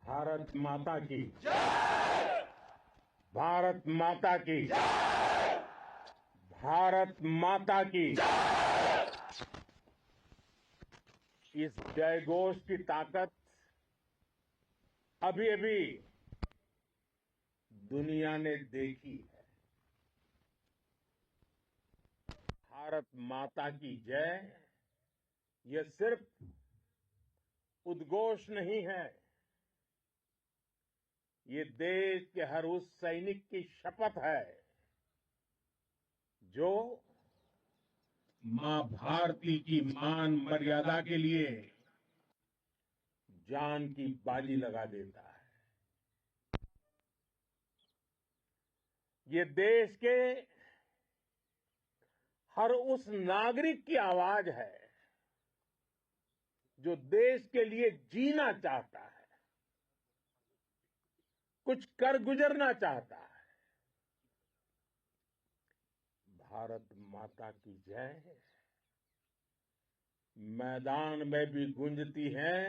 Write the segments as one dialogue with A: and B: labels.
A: भारत माता की भारत माता की भारत माता की इस जयघोष की ताकत अभी अभी दुनिया ने देखी है। भारत माता की जय यह सिर्फ उद्घोष नहीं है, ये देश के हर उस सैनिक की शपथ है जो मां भारती की मान मर्यादा के लिए जान की बाजी लगा देता है। ये देश के हर उस नागरिक की आवाज है जो देश के लिए जीना चाहता है, कुछ कर गुजरना चाहता है। भारत माता की जय मैदान में भी गूंजती है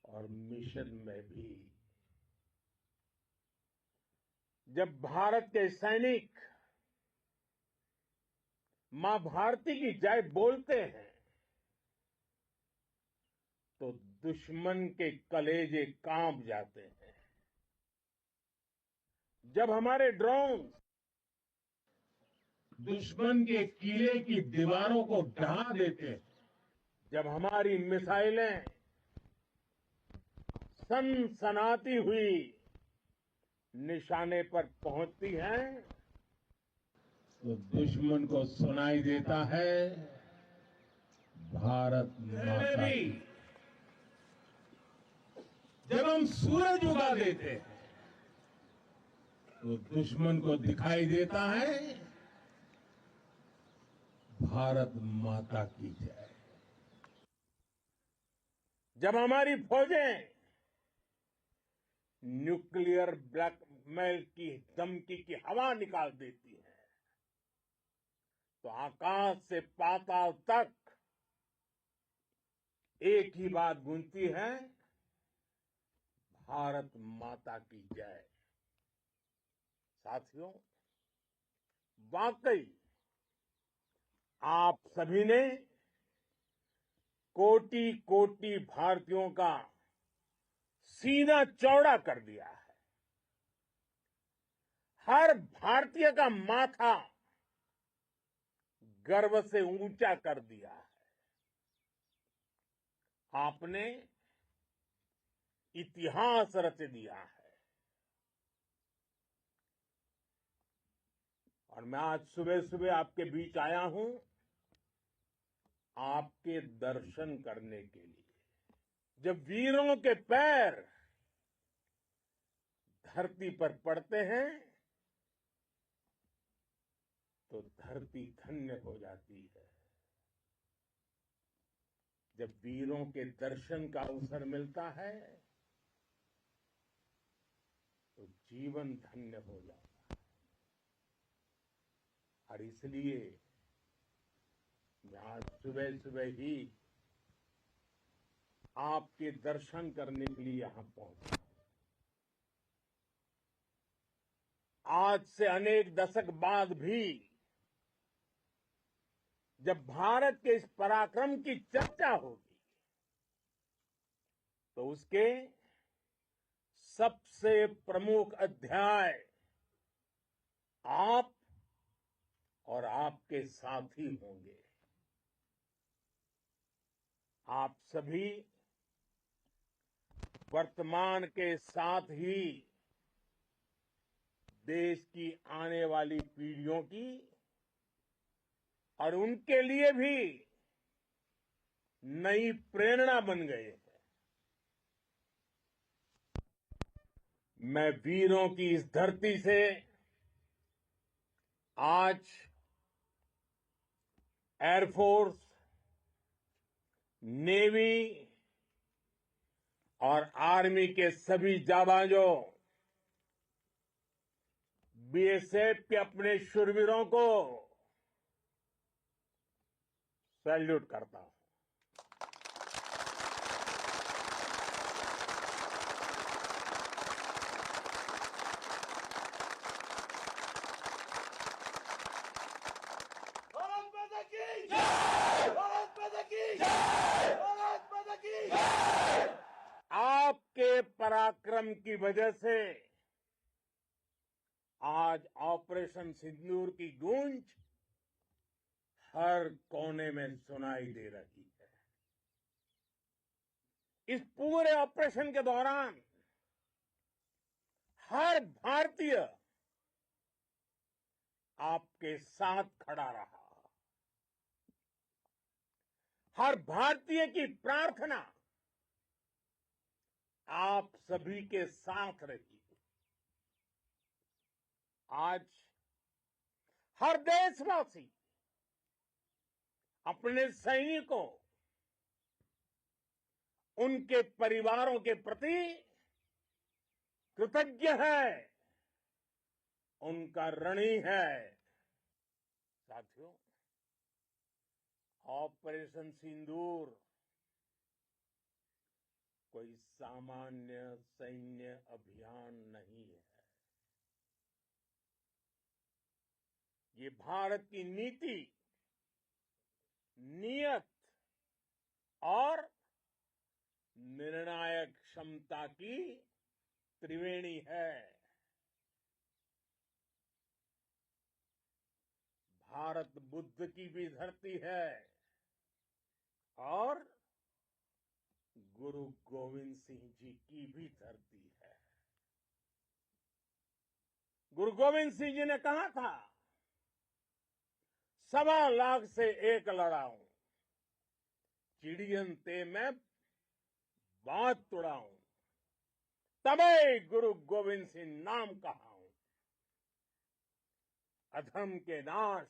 A: और मिशन में भी। जब भारत के सैनिक मां भारती की जय बोलते हैं तो दुश्मन के कलेजे कांप जाते हैं। जब हमारे ड्रोन दुश्मन के किले की दीवारों को ढहा देते हैं, जब हमारी मिसाइलें सनसनाती हुई निशाने पर पहुंचती हैं तो दुश्मन को सुनाई देता है भारत माता की। जब हम सूरज उगा देते हैं तो दुश्मन को दिखाई देता है भारत माता की जय। जब हमारी फौजें न्यूक्लियर ब्लैकमेल की धमकी की हवा निकाल देती हैं तो आकाश से पाताल तक एक ही बात गूंजती है, भारत माता की जय। साथियों, वाकई आप सभी ने कोटि कोटि भारतीयों का सीना चौड़ा कर दिया है। हर भारतीय का माथा गर्व से ऊंचा कर दिया है। आपने इतिहास रच दिया है। और मैं आज सुबह सुबह आपके बीच आया हूं आपके दर्शन करने के लिए। जब वीरों के पैर धरती पर पड़ते हैं तो धरती धन्य हो जाती है। जब वीरों के दर्शन का अवसर मिलता है तो जीवन धन्य हो जाता है। और इसलिए मैं आज सुबह सुबह ही आपके दर्शन करने के लिए यहां पहुंचा। आज से अनेक दशक बाद भी जब भारत के इस पराक्रम की चर्चा होगी तो उसके सबसे प्रमुख अध्याय आप और आपके साथी होंगे। आप सभी वर्तमान के साथ ही देश की आने वाली पीढ़ियों की और उनके लिए भी नई प्रेरणा बन गए हैं। मैं वीरों की इस धरती से आज एयरफोर्स, नेवी और आर्मी के सभी जाबाजों, बीएसएफ के अपने शूरवीरों को सैल्यूट करता हूं।
B: भारत माता की जय।
A: आपके पराक्रम की वजह से आज ऑपरेशन सिंदूर की गूंज हर कोने में सुनाई दे रही है। इस पूरे ऑपरेशन के दौरान हर भारतीय आपके साथ खड़ा रहा। हर भारतीय की प्रार्थना आप सभी के साथ रही। आज हर देशवासी अपने सैनिकों, उनके परिवारों के प्रति कृतज्ञ है, उनका ऋणी है। साथियों, ऑपरेशन सिंदूर कोई सामान्य सैन्य अभियान नहीं है। ये भारत की नीति, नियत और निर्णायक क्षमता की त्रिवेणी है। भारत बुद्ध की भी धरती है और गुरु गोविंद सिंह जी की भी धरती है। गुरु गोविंद सिंह जी ने कहा था, 1.25 लाख से एक लड़ाऊं, चिड़ियन ते मैं बात तुड़ाऊं, तबे गुरु गोविंद सिंह नाम कहाऊं। अधर्म के नाश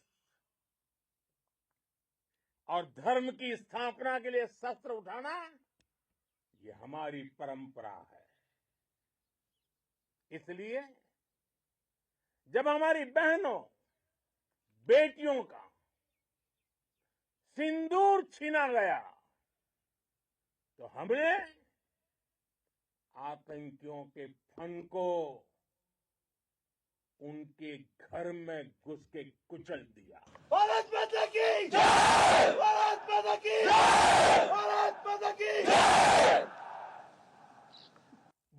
A: और धर्म की स्थापना के लिए शस्त्र उठाना, ये हमारी परंपरा है। इसलिए जब हमारी बहनों, बेटियों का सिंदूर छीना गया, तो हमने आतंकियों के फन को उनके घर में घुस के कुचल दिया।
B: भारत माता की जय। भारत माता की जय। भारत माता की जय।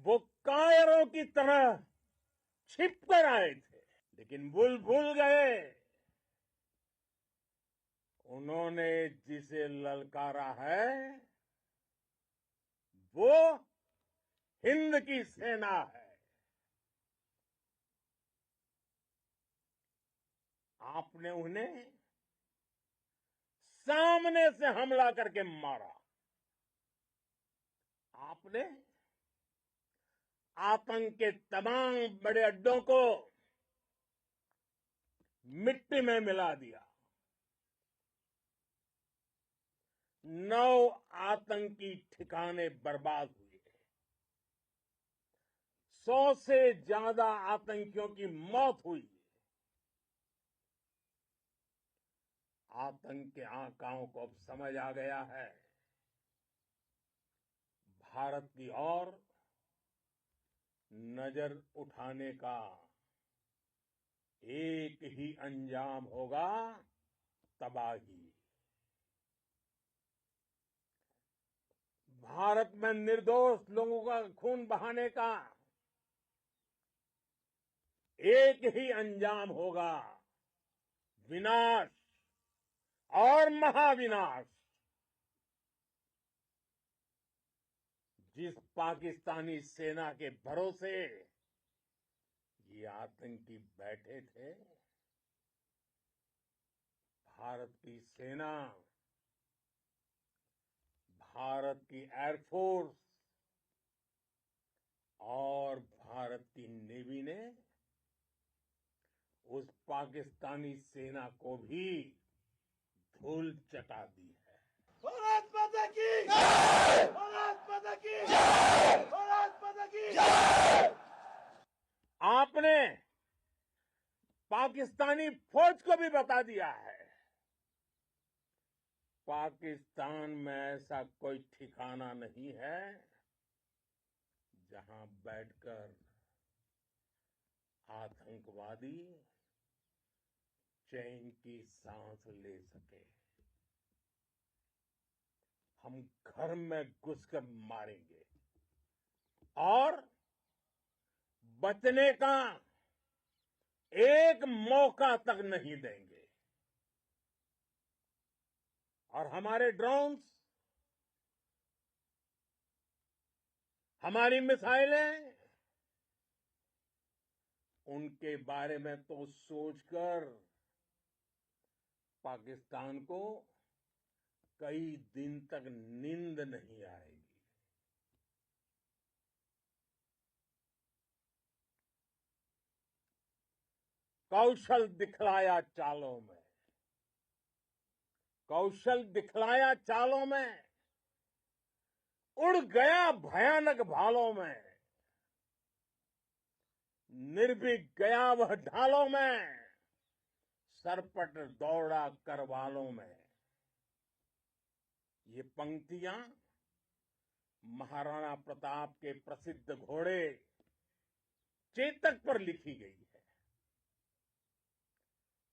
A: वो कायरों की तरह छिप कर आए थे, लेकिन भूल गए उन्होंने जिसे ललकारा है वो हिंद की सेना है। आपने उन्हें सामने से हमला करके मारा। आपने आतंक के तमाम बड़े अड्डों को मिट्टी में मिला दिया। 9 आतंकी ठिकाने बर्बाद हुए। 100 से ज्यादा आतंकियों की मौत हुई। आतंक के आकाओं को अब समझ आ गया है, भारत की ओर नजर उठाने का एक ही अंजाम होगा, तबाही। भारत में निर्दोष लोगों का खून बहाने का एक ही अंजाम होगा, विनाश और महाविनाश। जिस पाकिस्तानी सेना के भरोसे ये आतंकी बैठे थे, भारत की सेना, भारत की एयरफोर्स और भारत की नेवी ने उस पाकिस्तानी सेना को भी धूल चटा दी है।
B: भारत माता की जय। भारत माता की जय। भारत माता की जय।
A: आपने पाकिस्तानी फौज को भी बता दिया है, पाकिस्तान में ऐसा कोई ठिकाना नहीं है जहां बैठकर आतंकवादी चैन की सांस ले सके। हम घर में घुसकर मारेंगे और बचने का एक मौका तक नहीं देंगे। और हमारे ड्रोन्स, हमारी मिसाइलें, उनके बारे में तो सोचकर पाकिस्तान को कई दिन तक नींद नहीं आएगी। कौशल दिखलाया चालों में, कौशल दिखलाया चालों में, उड़ गया भयानक भालों में, निर्भीक गया वह ढालों में, सरपट दौड़ा करवालों में। ये पंक्तियां महाराणा प्रताप के प्रसिद्ध घोड़े चेतक पर लिखी गई है।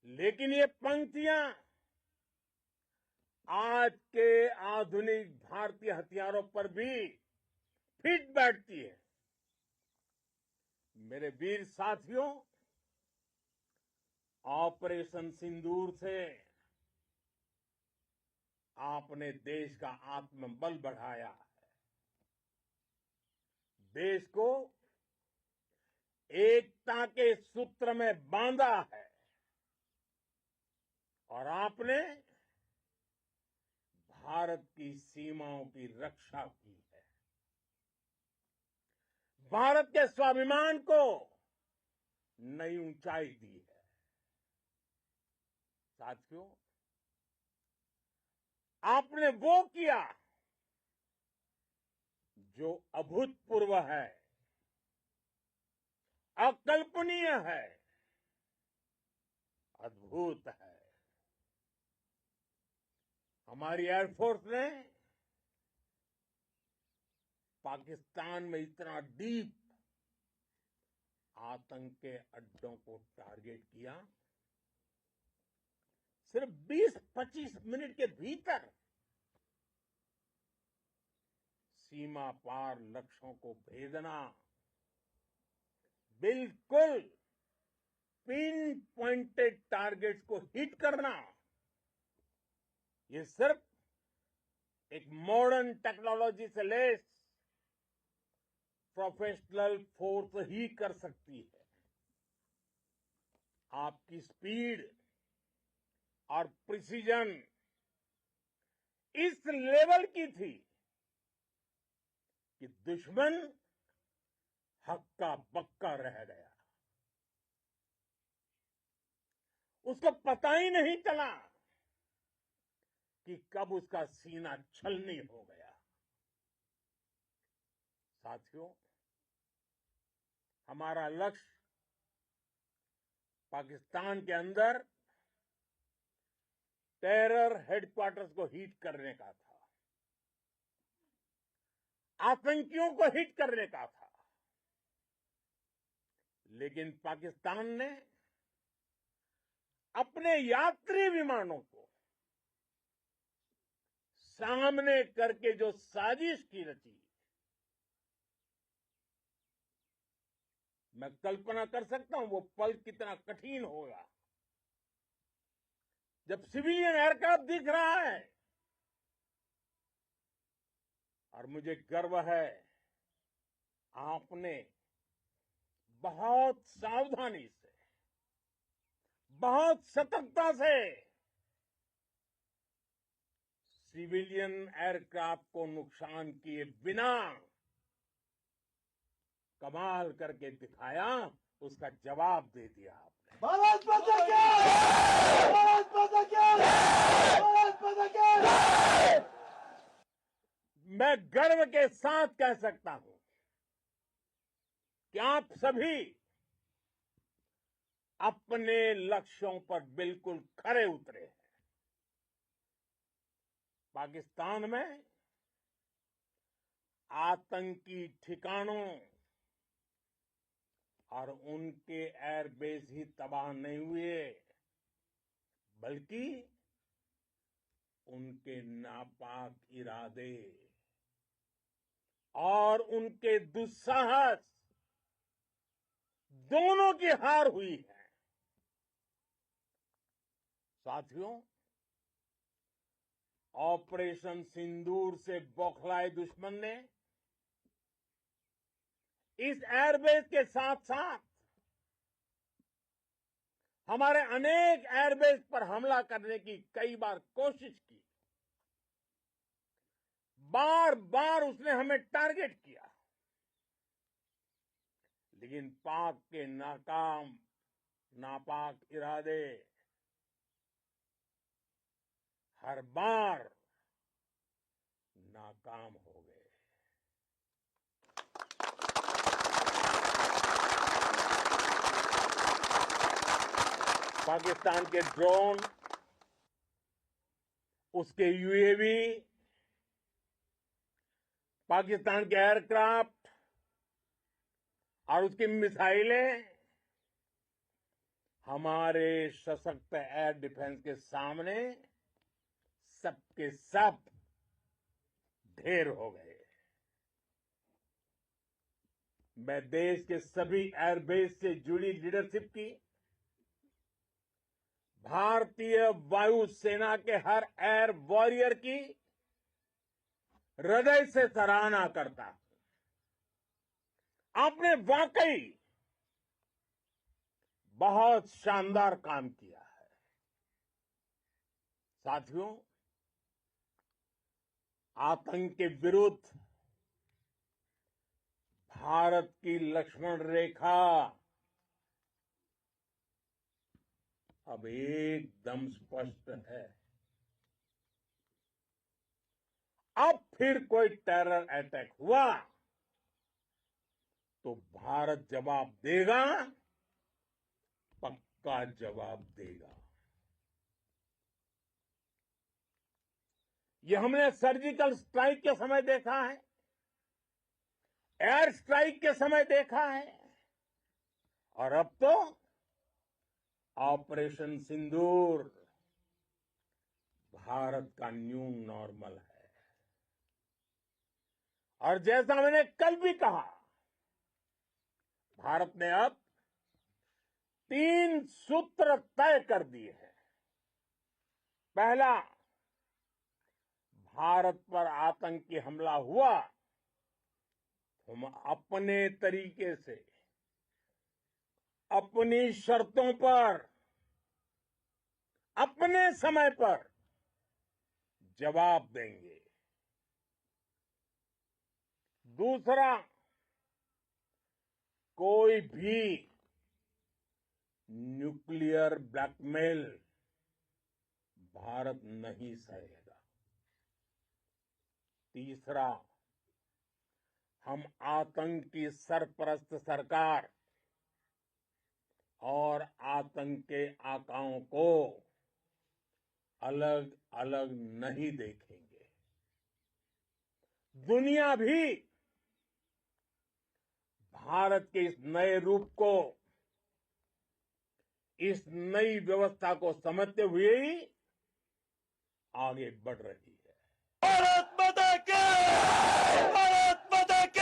A: लेकिन ये पंक्तियां आज के आधुनिक भारतीय हथियारों पर भी फिट बैठती है। मेरे वीर साथियों, ऑपरेशन सिंदूर से आपने देश का आत्मबल बढ़ाया है, देश को एकता के सूत्र में बांधा है और आपने भारत की सीमाओं की रक्षा की है। भारत के स्वाभिमान को नई ऊंचाई दी है। साथियों, आपने वो किया जो अभूतपूर्व है, अकल्पनीय है, अद्भुत है। हमारी एयरफोर्स ने पाकिस्तान में इतना डीप आतंक के अड्डों को टारगेट किया, सिर्फ 20-25 मिनट के भीतर सीमा पार लक्ष्यों को भेदना, बिल्कुल पिन पॉइंटेड टारगेट्स को हिट करना, ये सिर्फ एक मॉडर्न टेक्नोलॉजी से लैस प्रोफेशनल फोर्स ही कर सकती है। आपकी स्पीड और प्रिसीजन इस लेवल की थी कि दुश्मन हक्का बक्का रह गया। उसको पता ही नहीं चला कि कब उसका सीना छलनी हो गया। साथियों, हमारा लक्ष्य पाकिस्तान के अंदर टेरर हेडक्वार्टर्स को हिट करने का था, आतंकियों को हिट करने का था। लेकिन पाकिस्तान ने अपने यात्री विमानों को सामने करके जो साजिश की रची, मैं कल्पना कर सकता हूं वो पल कितना कठिन होगा जब सिविलियन एयरक्राफ्ट दिख रहा है। और मुझे गर्व है, आपने बहुत सावधानी से, बहुत सतर्कता से सिविलियन एयरक्राफ्ट को नुकसान किए बिना कमाल करके दिखाया, उसका जवाब दे दिया आपने।
B: भारत माता की जय! भारत माता की जय! भारत माता की जय!
A: मैं गर्व के साथ कह सकता हूं कि आप सभी अपने लक्ष्यों पर बिल्कुल खरे उतरे हैं। पाकिस्तान में आतंकी ठिकानों और उनके एयरबेस ही तबाह नहीं हुए, बल्कि उनके नापाक इरादे और उनके दुस्साहस दोनों की हार हुई है। साथियों, ऑपरेशन सिंदूर से बौखलाए दुश्मन ने इस एयरबेस के साथ साथ हमारे अनेक एयरबेस पर हमला करने की कई बार कोशिश की। बार बार उसने हमें टारगेट किया, लेकिन पाक के नापाक इरादे हर बार नाकाम हो गए। पाकिस्तान के ड्रोन, उसके यूएवी, पाकिस्तान के एयरक्राफ्ट और उसकी मिसाइलें हमारे सशक्त एयर डिफेंस के सामने सबके सब ढेर हो गए। मैं देश के सभी एयरबेस से जुड़ी लीडरशिप की, भारतीय वायुसेना के हर एयर वॉरियर की हृदय से सराहना करता हूं। आपने वाकई बहुत शानदार काम किया है। साथियों, आतंक के विरुद्ध भारत की लक्ष्मण रेखा अब एकदम स्पष्ट है। अब फिर कोई टेरर अटैक हुआ तो भारत जवाब देगा, पक्का जवाब देगा। ये हमने सर्जिकल स्ट्राइक के समय देखा है, एयर स्ट्राइक के समय देखा है, और अब तो ऑपरेशन सिंदूर भारत का न्यू नॉर्मल है। और जैसा मैंने कल भी कहा, भारत ने अब 3 सूत्र तय कर दिए हैं। पहला, भारत पर आतंकी हमला हुआ, हम अपने तरीके से, अपनी शर्तों पर, अपने समय पर जवाब देंगे। दूसरा, कोई भी न्यूक्लियर ब्लैकमेल भारत नहीं सहेगा। तीसरा, हम आतंक की सरपरस्त सरकार और आतंक के आकाओं को अलग अलग नहीं देखेंगे। दुनिया भी भारत के इस नए रूप को, इस नई व्यवस्था को समझते हुए ही आगे बढ़ रही है।
B: भारत माता की! भारत माता की!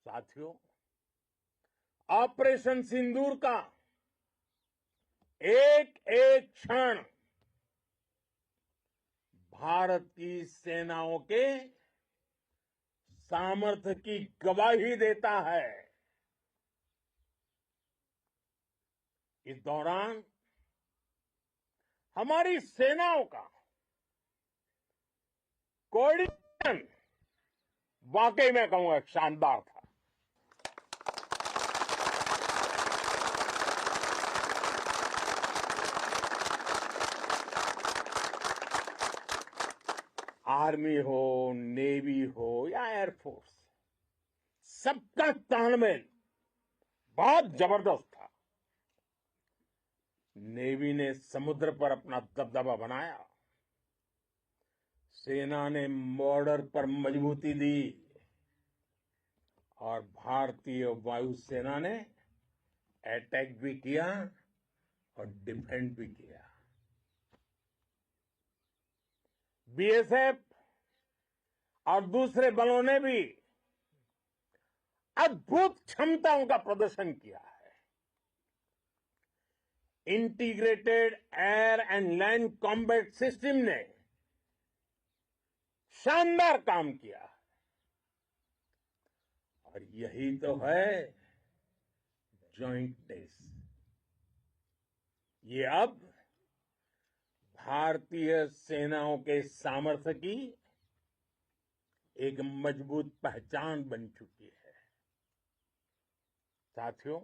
A: साथियों, ऑपरेशन सिंदूर का एक एक क्षण भारत की सेनाओं के सामर्थ्य की गवाही देता है। इस दौरान हमारी सेनाओं का कोऑर्डिनेशन वाकई में कहूंगा शानदार था। आर्मी हो, नेवी हो या एयरफोर्स, सबका तालमेल बहुत जबरदस्त था। नेवी ने समुद्र पर अपना दबदबा बनाया, सेना ने बॉर्डर पर मजबूती दी और भारतीय वायुसेना ने अटैक भी किया और डिफेंड भी किया। बीएसएफ और दूसरे बलों ने भी अद्भुत क्षमताओं का प्रदर्शन किया है। Integrated air and land combat system ने शानदार काम किया और यही तो है जॉइंटनेस। ये अब भारतीय सेनाओं के सामर्थ्य की एक मजबूत पहचान बन चुकी है। साथियों,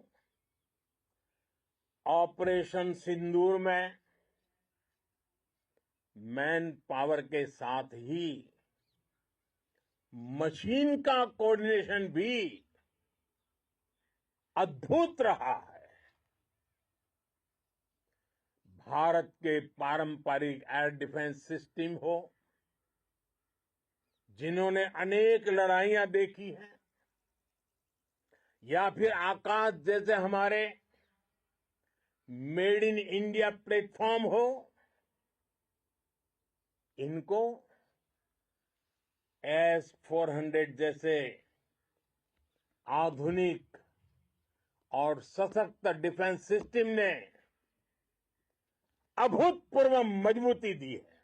A: ऑपरेशन सिंदूर में मैन पावर के साथ ही मशीन का कोऑर्डिनेशन भी अद्भुत रहा है। भारत के पारंपरिक एयर डिफेंस सिस्टम हो, जिन्होंने अनेक लड़ाइयां देखी हैं, या फिर आकाश जैसे हमारे मेड इन इंडिया प्लेटफॉर्म हो, इनको S-400 जैसे आधुनिक और सशक्त डिफेंस सिस्टम ने अभूतपूर्व मजबूती दी है।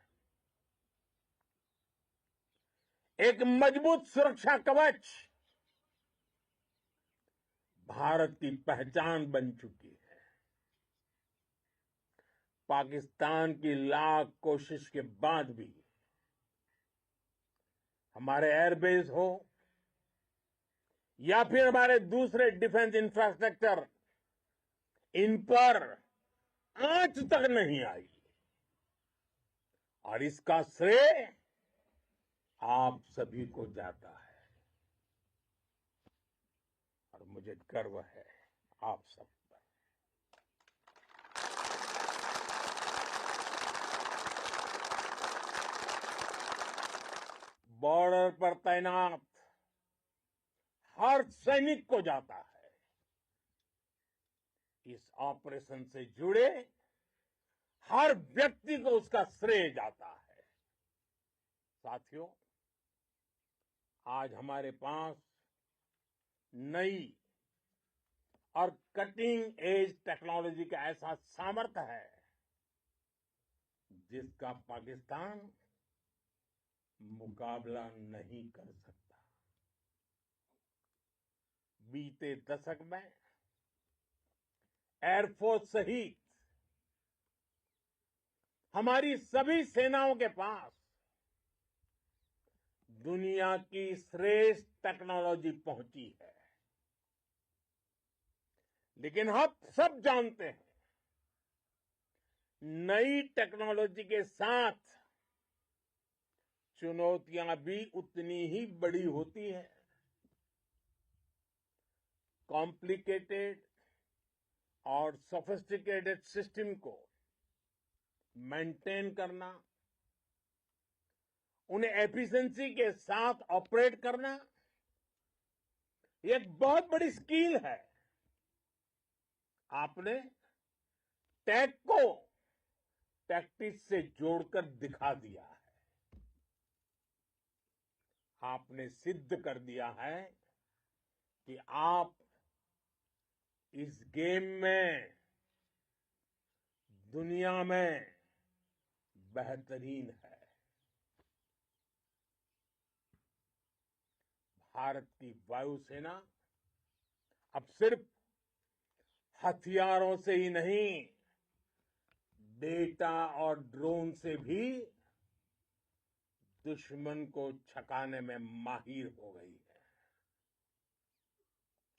A: एक मजबूत सुरक्षा कवच भारत की पहचान बन चुकी है। पाकिस्तान की लाख कोशिश के बाद भी हमारे एयरबेस हो या फिर हमारे दूसरे डिफेंस इंफ्रास्ट्रक्चर, इन पर आंच तक नहीं आई और इसका श्रेय आप सभी को जाता है और मुझे गर्व है आप सब पर। बॉर्डर पर तैनात हर सैनिक को जाता है। इस ऑपरेशन से जुड़े हर व्यक्ति को उसका श्रेय जाता है। साथियों, आज हमारे पास नई और कटिंग एज टेक्नोलॉजी का ऐसा सामर्थ्य है जिसका पाकिस्तान मुकाबला नहीं कर सकता। बीते दशक में एयरफोर्स सहित हमारी सभी सेनाओं के पास दुनिया की श्रेष्ठ टेक्नोलॉजी पहुंची है। लेकिन हम सब जानते हैं, नई टेक्नोलॉजी के साथ चुनौतियां भी उतनी ही बड़ी होती हैं। कॉम्प्लिकेटेड और सोफिस्टिकेटेड सिस्टम को मेंटेन करना, उन्हें एफिशिएंसी के साथ ऑपरेट करना, ये एक बहुत बड़ी स्किल है। आपने टैक को टैक्टिक्स से जोड़कर दिखा दिया है। आपने सिद्ध कर दिया है कि आप इस गेम में दुनिया में बेहतरीन है। भारत की वायुसेना अब सिर्फ हथियारों से ही नहीं, डेटा और ड्रोन से भी दुश्मन को छकाने में माहिर हो गई है।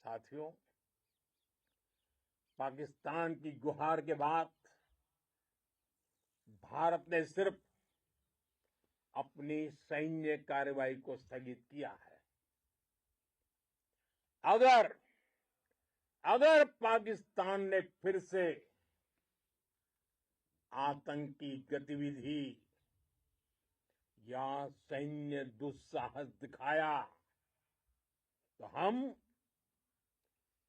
A: साथियों, पाकिस्तान की गुहार के बाद भारत ने सिर्फ अपनी सैन्य कार्रवाई को स्थगित किया है। अगर पाकिस्तान ने फिर से आतंकी गतिविधि या सैन्य दुस्साहस दिखाया तो हम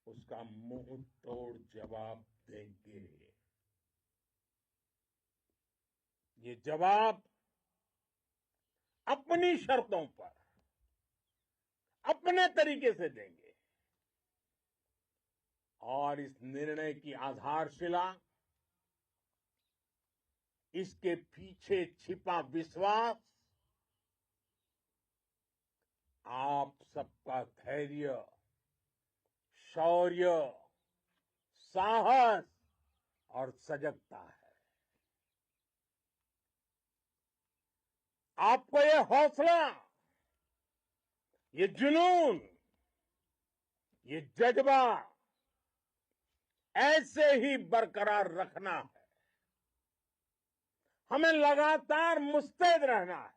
A: उसका मुंह तोड़ जवाब देंगे। ये जवाब अपनी शर्तों पर, अपने तरीके से देंगे। और इस निर्णय की आधारशिला, इसके पीछे छिपा विश्वास आप सबका धैर्य, शौर्य, साहस और सजगता है। आपको ये हौसला, ये जुनून, ये जज्बा ऐसे ही बरकरार रखना है। हमें लगातार मुस्तैद रहना है,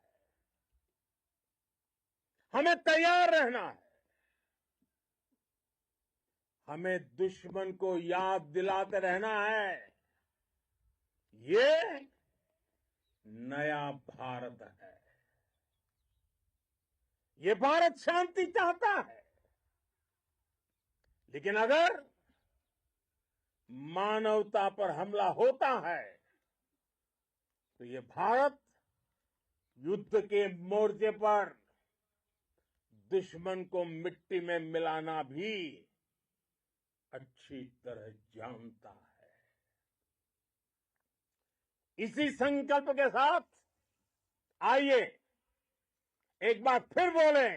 A: हमें तैयार रहना है। हमें दुश्मन को याद दिलाते रहना है, ये नया भारत है। ये भारत शांति चाहता है, लेकिन अगर मानवता पर हमला होता है तो ये भारत युद्ध के मोर्चे पर दुश्मन को मिट्टी में मिलाना भी अच्छी तरह जानता है। इसी संकल्प के साथ आइए एक बार फिर बोलें,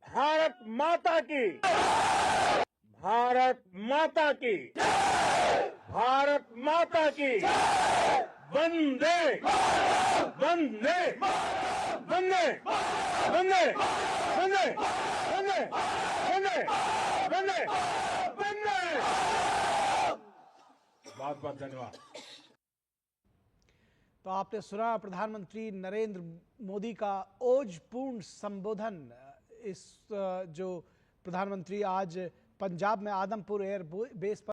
A: भारत माता की, भारत माता की, भारत माता की, वंदे वंदे वंदे वंदे वंदे वंदे वंदे वंदे वंदे। बहुत बहुत धन्यवाद।
C: तो आपने सुना प्रधानमंत्री नरेंद्र मोदी का ओजपूर्ण संबोधन। इस जो प्रधानमंत्री आज पंजाब में आदमपुर एयर बेस पर